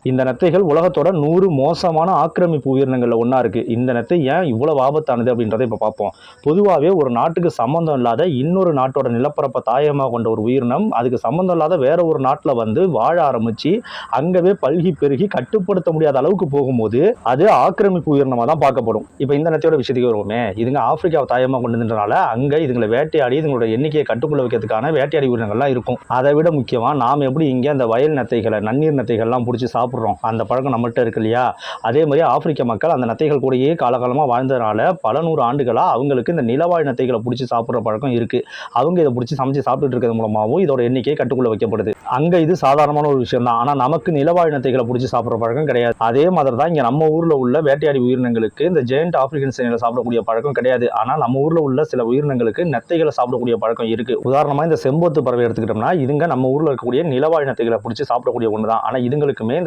இந்த நத்தைகள் உலகத்தோட 100 மோசமான ஆக்கிரமிப்பு உயிரினங்கள்ல ஒன்றா இருக்கு. இந்த நத்தை ஏன் இவ்வளவு ஆபத்தானது அப்படின்றத இப்போ பார்ப்போம். பொதுவாகவே ஒரு நாட்டுக்கு சம்மந்தம் இல்லாத இன்னொரு நாட்டோட நிலப்பரப்பை தாயமாக கொண்ட ஒரு உயிரினம் அதுக்கு சம்மந்தம் இல்லாத வேற ஒரு நாட்டில் வந்து வாழ ஆரம்பிச்சு அங்கவே பல்கி பெருகி கட்டுப்படுத்த முடியாத அளவுக்கு போகும்போது அது ஆக்கிரமிப்பு உயிரினமாக தான் பார்க்கப்படும். இப்போ இந்த நத்தையோட விஷயத்துக்கு வருவோமே, இதுங்க ஆப்பிரிக்காவை தாயமாக கொண்டதுன்றனால அங்கே இதுங்களை வேட்டையாடி இதுங்களோட எண்ணிக்கையை கட்டுக்குள்ள வைக்கிறதுக்கான வேட்டையாடி உயிரினங்கள்லாம் இருக்கும். அதை விட முக்கியமாக நாம் எப்படி இங்கே அந்த வயல் நத்தைகளை நன்னீர் நத்தைகள்லாம் பிடிச்சி சாப்பிட்றோம், அந்த பழக்கம் நம்மகிட்ட இருக்கு இல்லையா? அதே மாதிரி ஆப்பிரிக்க மக்கள் அந்த நத்தைகள் கூடயே காலகாலமாக வாழ்ந்ததுனால பல நூறு ஆண்டுகளாக அவங்களுக்கு இந்த நிலவாழ் நத்தைகளை பிடிச்சி சாப்பிட்ற பழக்கம் இருக்கு. அவங்க இதை பிடிச்சி சமைச்சு சாப்பிட்டு இருக்கிறது மூலமாகவும் இதோட எண்ணிக்கை கட்டுக்குள்ள வைக்கப்படுது. அங்கே இது சாதாரணமான ஒரு விஷயம் தான். ஆனால் நமக்கு நிலவாழ் நத்தைகளை பிடிச்சி சாப்பிட்ற பழக்கம் கிடையாது. அதே மாதிரி தான் இங்கே நம்ம ஊரில் உள்ள வேட்டையாடி உயிரினங்களுக்கு இந்த ஜெயண்ட் ஆப்பிரிக்கன் சேனையில் சாப்பிடக்கூடிய பழக்கம் கிடையாது. ஆனால் நம்ம ஊரில் உள்ள சில உயிரினங்களுக்கு நத்தைகளை சாப்பிடக்கூடிய பழக்கம் இருக்கு. உதாரணமாக இந்த செம்போத்து பறவை எடுத்துக்கிட்டோம்னா இதுங்க நம்ம ஊரில் இருக்கக்கூடிய நிலவாழ் நத்தைகளை பிடிச்சி சாப்பிடக்கூடிய ஒன்று தான். ஆனால் இதுங்களுக்குமே இந்த